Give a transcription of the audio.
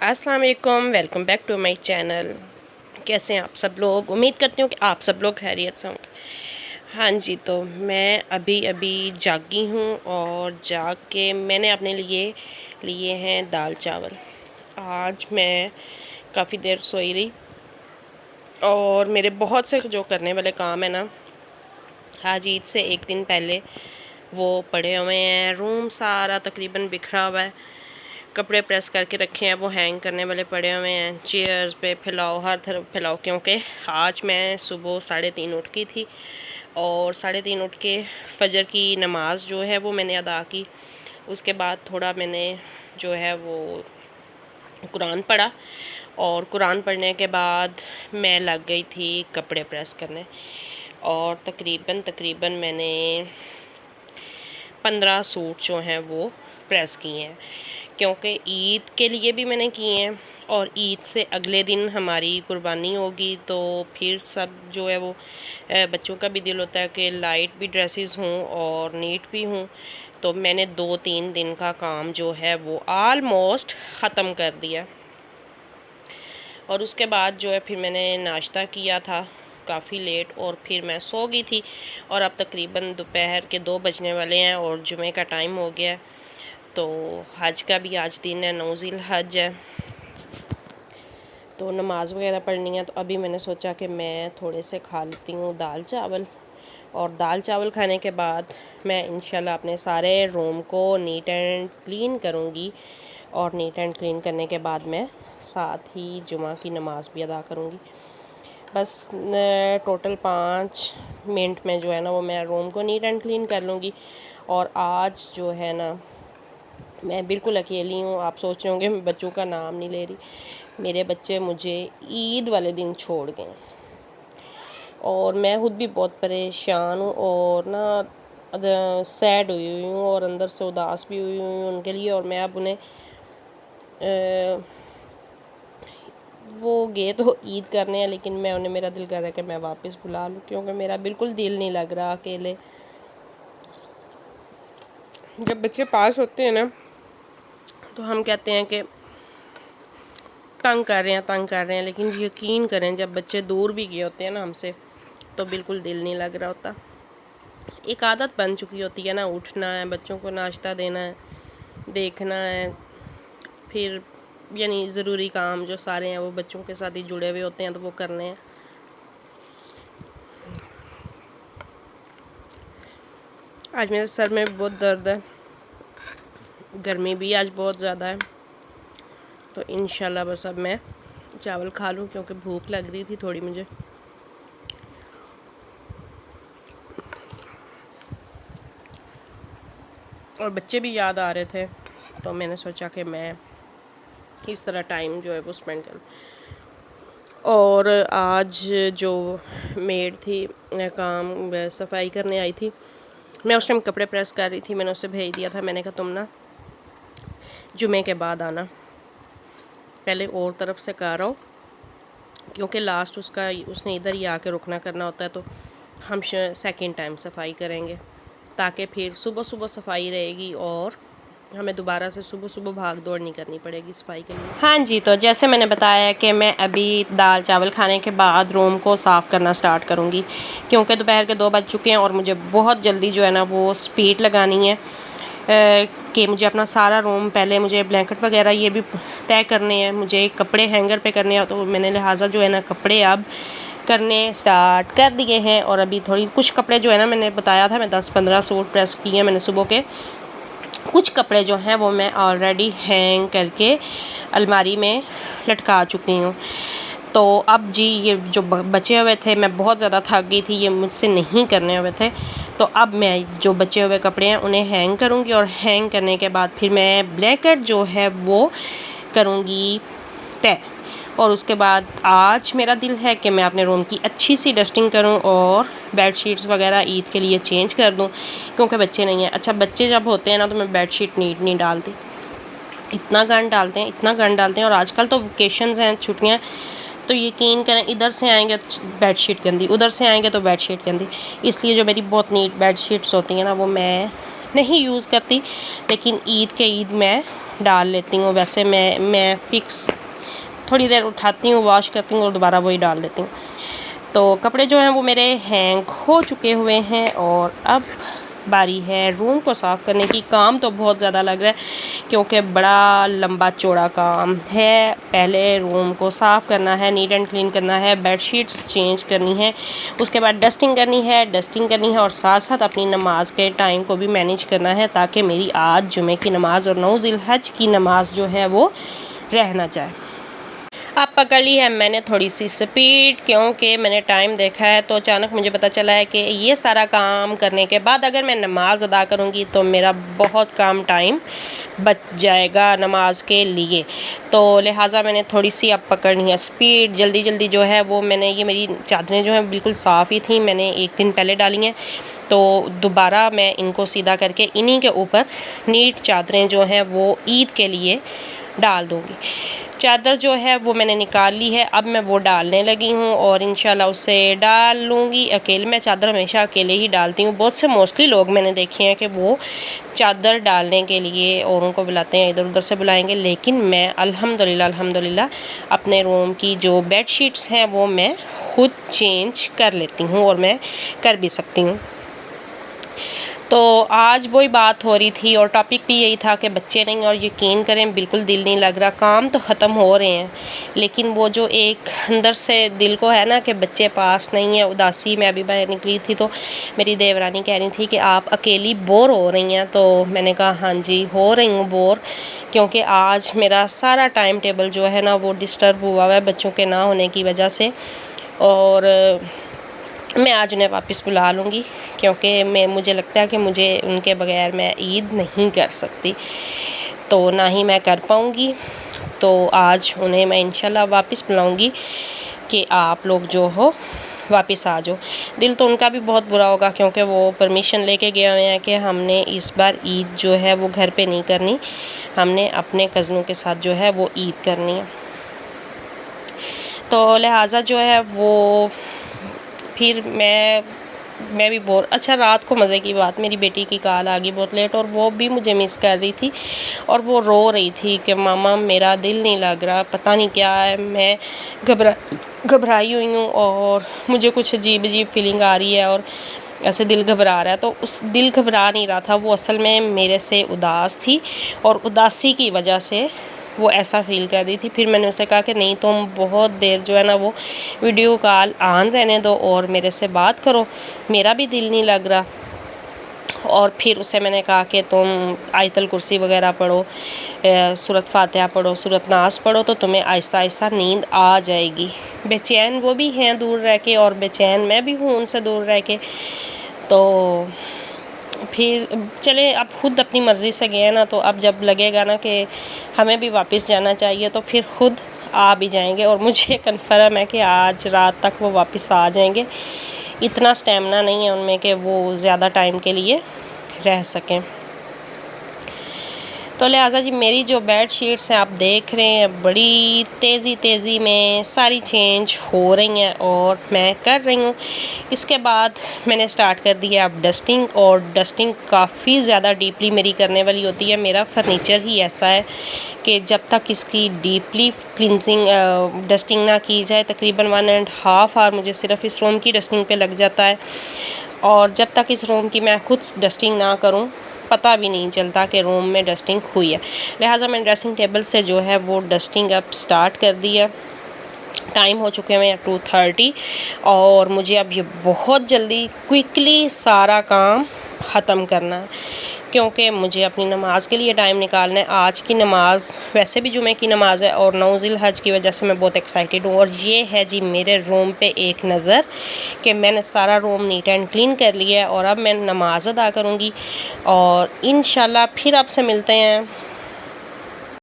अस्सलाम वालेकुम, welcome back to my channel. कैसे हैं आप सब लोग? उम्मीद करती हूँ कि आप सब लोग खैरियत से होंगे। हाँ जी, तो मैं अभी अभी जागी हूँ और जाग के मैंने अपने लिए हैं दाल चावल। आज मैं काफ़ी देर सोई रही और मेरे बहुत से जो करने वाले काम है ना, आज ईद से एक दिन पहले वो पड़े हुए हैं। रूम सारा तकरीबन बिखरा हुआ है, कपड़े प्रेस करके रखे हैं, वो हैंग करने वाले पड़े हुए हैं। चेयर्स पे फैलाओ, हर तरफ फैलाओ, क्योंकि आज मैं सुबह 3:30 उठ की थी और 3:30 उठ के फजर की नमाज़ जो है वो मैंने अदा की। उसके बाद थोड़ा मैंने जो है वो कुरान पढ़ा और कुरान पढ़ने के बाद मैं लग गई थी कपड़े प्रेस करने और तकरीबन मैंने 15 सूट जो हैं वो प्रेस किए हैं, क्योंकि ईद के लिए भी मैंने किए हैं और ईद से अगले दिन हमारी कुर्बानी होगी। तो फिर सब जो है वो बच्चों का भी दिल होता है कि लाइट भी ड्रेसेस हों और नीट भी हों। तो मैंने 2-3 दिन का काम जो है वो आलमोस्ट ख़त्म कर दिया और उसके बाद जो है फिर मैंने नाश्ता किया था काफ़ी लेट और फिर मैं सो गई थी। और अब तकरीबन दोपहर के 2 बजने वाले हैं और जुमे का टाइम हो गया। तो हज का भी आज दिन है, 9 ज़िल-हज है, तो नमाज़ वगैरह पढ़नी है। तो अभी मैंने सोचा कि मैं थोड़े से खा लेती हूँ दाल चावल और दाल चावल खाने के बाद मैं इंशाल्लाह अपने सारे रूम को नीट एंड क्लीन करूँगी और नीट एंड क्लीन करने के बाद मैं साथ ही जुमा की नमाज़ भी अदा करूँगी। बस टोटल 5 मिनट में जो है ना वो मैं रूम को नीट एंड क्लीन कर लूँगी। और आज जो है ना मैं बिल्कुल अकेली हूँ। आप सोच रहे होंगे मैं बच्चों का नाम नहीं ले रही, मेरे बच्चे मुझे ईद वाले दिन छोड़ गए और मैं खुद भी बहुत परेशान हूँ और ना सैड हुई हूँ और अंदर से उदास भी हुई हूँ उनके लिए। और मैं अब उन्हें वो गए तो ईद करने हैं, लेकिन मैं उन्हें, मेरा दिल कर रहा है कि मैं वापस बुला लूँ, क्योंकि मेरा बिल्कुल दिल नहीं लग रहा अकेले। जब बच्चे पास होते हैं ना तो हम कहते हैं कि तंग कर रहे हैं, लेकिन यकीन करें जब बच्चे दूर भी गए होते हैं ना हमसे तो बिल्कुल दिल नहीं लग रहा होता। एक आदत बन चुकी होती है ना, उठना है, बच्चों को नाश्ता देना है, देखना है, फिर यानी ज़रूरी काम जो सारे हैं वो बच्चों के साथ ही जुड़े हुए होते हैं तो वो करने हैं। आज मेरे सर में बहुत दर्द है, गर्मी भी आज बहुत ज़्यादा है, तो इंशाल्लाह बस अब मैं चावल खा लूँ क्योंकि भूख लग रही थी थोड़ी मुझे। और बच्चे भी याद आ रहे थे तो मैंने सोचा कि मैं इस तरह टाइम जो है वो स्पेंड करूँ। और आज जो मेड थी काम सफाई करने आई थी, मैं उस टाइम कपड़े प्रेस कर रही थी, मैंने उसे भेज दिया था। मैंने कहा तुम ना जुमे के बाद आना, पहले और तरफ से कर आओ, क्योंकि लास्ट उसने इधर ही आके रुकना करना होता है। तो हम सेकंड टाइम सफाई करेंगे ताकि फिर सुबह सुबह सफाई रहेगी और हमें दोबारा से सुबह सुबह भाग दौड़ नहीं करनी पड़ेगी सफाई के लिए। हाँ जी, तो जैसे मैंने बताया कि मैं अभी दाल चावल खाने के बाद रूम को साफ़ करना स्टार्ट करूँगी, क्योंकि दोपहर के 2 बज चुके हैं और मुझे बहुत जल्दी जो है ना वो स्पीड लगानी है कि मुझे अपना सारा रूम, पहले मुझे ब्लैंकेट वगैरह ये भी तय करने हैं, मुझे कपड़े हैंगर पे करने हैं। तो मैंने लिहाजा जो है ना कपड़े अब करने स्टार्ट कर दिए हैं। और अभी थोड़ी कुछ कपड़े जो है ना, मैंने बताया था मैं 10-15 सूट प्रेस किए हैं मैंने सुबह के। कुछ कपड़े जो हैं वो मैं ऑलरेडी हैंग करके अलमारी में लटका चुकी हूँ। तो अब जी ये जो बचे हुए थे, मैं बहुत ज़्यादा थक गई थी, ये मुझसे नहीं करने हुए थे। तो अब मैं जो बचे हुए कपड़े हैं उन्हें हैंग करूँगी और हैंग करने के बाद फिर मैं ब्लैंकेट जो है वो करूँगी तय। और उसके बाद आज मेरा दिल है कि मैं अपने रूम की अच्छी सी डस्टिंग करूं और बेडशीट्स वगैरह ईद के लिए चेंज कर दूं, क्योंकि बच्चे नहीं हैं। अच्छा, बच्चे जब होते हैं ना तो मैं बेडशीट नीट नहीं डालती, इतना गंद डालते हैं। और आजकल तो वेकेशंस हैं, छुट्टियां, तो यकीन करें इधर से आएंगे तो बेडशीट गंदी, उधर से आएंगे तो बेडशीट गंदी। इसलिए जो मेरी बहुत नीट बेडशीट्स होती हैं ना वो मैं नहीं यूज़ करती, लेकिन ईद के ईद मैं डाल लेती हूँ। वैसे मैं फ़िक्स थोड़ी देर उठाती हूँ, वॉश करती हूँ और दोबारा वही डाल देती हूँ। तो कपड़े जो हैं वो मेरे हैंग हो चुके हुए हैं और अब बारी है रूम को साफ़ करने की। काम तो बहुत ज़्यादा लग रहा है क्योंकि बड़ा लंबा चौड़ा काम है। पहले रूम को साफ़ करना है, नीट एंड क्लीन करना है, बेडशीट्स चेंज करनी है, उसके बाद डस्टिंग करनी है और साथ साथ अपनी नमाज के टाइम को भी मैनेज करना है ताकि मेरी आज जुमे की नमाज़ और 9 ज़िलहज की नमाज़ जो है वो रह ना जाए। अब पकड़ ली है मैंने थोड़ी सी स्पीड क्योंकि मैंने टाइम देखा है तो अचानक मुझे पता चला है कि ये सारा काम करने के बाद अगर मैं नमाज़ अदा करूँगी तो मेरा बहुत काम टाइम बच जाएगा नमाज के लिए। तो लिहाजा मैंने थोड़ी सी अब पकड़नी है स्पीड, जल्दी जल्दी जो है वो मैंने ये मेरी चादरें जो हैं बिल्कुल साफ़ ही थी, मैंने एक दिन पहले डाली हैं तो दोबारा मैं इनको सीधा करके इन्हीं के ऊपर नीट चादरें जो हैं वो ईद के लिए डाल दूँगी। चादर जो है वो मैंने निकाल ली है, अब मैं वो डालने लगी हूँ और इंशाल्लाह उसे डाल लूँगी। अकेले मैं चादर हमेशा अकेले ही डालती हूँ। बहुत से मोस्टली लोग मैंने देखे हैं कि वो चादर डालने के लिए औरों को बुलाते हैं, इधर उधर से बुलाएंगे, लेकिन मैं अल्हम्दुलिल्लाह अपने रूम की जो बेड शीट्स हैं वो मैं खुद चेंज कर लेती हूँ और मैं कर भी सकती हूँ। तो आज वही बात हो रही थी और टॉपिक भी यही था कि बच्चे नहीं, और यकीन करें बिल्कुल दिल नहीं लग रहा। काम तो ख़त्म हो रहे हैं लेकिन वो जो एक अंदर से दिल को है ना कि बच्चे पास नहीं है, उदासी। मैं अभी बाहर निकली थी तो मेरी देवरानी कह रही थी कि आप अकेली बोर हो रही हैं, तो मैंने कहा हाँ जी हो रही हूँ बोर, क्योंकि आज मेरा सारा टाइम टेबल जो है ना वो डिस्टर्ब हुआ है बच्चों के ना होने की वजह से। और मैं आज उन्हें वापस बुला लूँगी क्योंकि मुझे लगता है कि मुझे उनके बगैर मैं ईद नहीं कर सकती, तो ना ही मैं कर पाऊँगी। तो आज उन्हें मैं इंशाल्लाह वापस बुलाऊँगी कि आप लोग जो हो वापस आ जाओ। दिल तो उनका भी बहुत बुरा होगा क्योंकि वो परमिशन लेके गए हुए हैं कि हमने इस बार ईद जो है वो घर पे नहीं करनी, हमने अपने कज़नों के साथ जो है वो ईद करनी है। तो लिहाजा जो है वो फिर मैं भी बोर। अच्छा, रात को मज़े की बात, मेरी बेटी की कॉल आ गई बहुत लेट और वो भी मुझे मिस कर रही थी और वो रो रही थी कि मामा मेरा दिल नहीं लग रहा, पता नहीं क्या है, मैं घबराई हुई हूँ और मुझे कुछ अजीब अजीब फीलिंग आ रही है और ऐसे दिल घबरा रहा है। तो उस दिल घबरा नहीं रहा था, वो असल में मेरे से उदास थी और उदासी की वजह से वो ऐसा फ़ील कर रही थी। फिर मैंने उसे कहा कि नहीं, तुम बहुत देर जो है ना वो वीडियो कॉल ऑन रहने दो और मेरे से बात करो, मेरा भी दिल नहीं लग रहा। और फिर उसे मैंने कहा कि तुम आयतल कुर्सी वगैरह पढ़ो, सूरत फातिहा पढ़ो, सूरत नास पढ़ो, तो तुम्हें आहिस्ता आहिस्ता नींद आ जाएगी। बेचैन वो भी हैं दूर रह के और बेचैन मैं भी हूँ उनसे दूर रह के। तो फिर चले, अब खुद अपनी मर्ज़ी से गए ना, तो अब जब लगेगा ना कि हमें भी वापस जाना चाहिए तो फिर खुद आ भी जाएंगे और मुझे कन्फर्म है कि आज रात तक वो वापस आ जाएंगे। इतना स्टेमिना नहीं है उनमें कि वो ज़्यादा टाइम के लिए रह सकें। तो लिहाजा जी मेरी जो बेड शीट्स हैं आप देख रहे हैं बड़ी तेज़ी में सारी चेंज हो रही हैं और मैं कर रही हूँ। इसके बाद मैंने स्टार्ट कर दी है अब डस्टिंग, और डस्टिंग काफ़ी ज़्यादा डीपली मेरी करने वाली होती है। मेरा फर्नीचर ही ऐसा है कि जब तक इसकी डीपली क्लिनजिंग डस्टिंग ना की जाए, तकरीबन 1.5 आवर मुझे सिर्फ इस रूम की डस्टिंग पे लग जाता है। और जब तक इस रूम की मैं खुद डस्टिंग ना करूँ पता भी नहीं चलता कि रूम में डस्टिंग हुई है। लिहाजा मैंने ड्रेसिंग टेबल से जो है वो डस्टिंग अब स्टार्ट कर दी है। टाइम हो चुके हैं 2:30 और मुझे अब ये बहुत जल्दी क्विकली सारा काम ख़त्म करना है क्योंकि मुझे अपनी नमाज़ के लिए टाइम निकालना है। आज की नमाज़ वैसे भी जुमे की नमाज़ है और 9 ज़िलहज की वजह से मैं बहुत एक्साइटेड हूँ। और ये है जी मेरे रूम पे एक नज़र कि मैंने सारा रूम नीट एंड क्लीन कर लिया है और अब मैं नमाज़ अदा करूँगी और इंशाल्लाह फिर आपसे मिलते हैं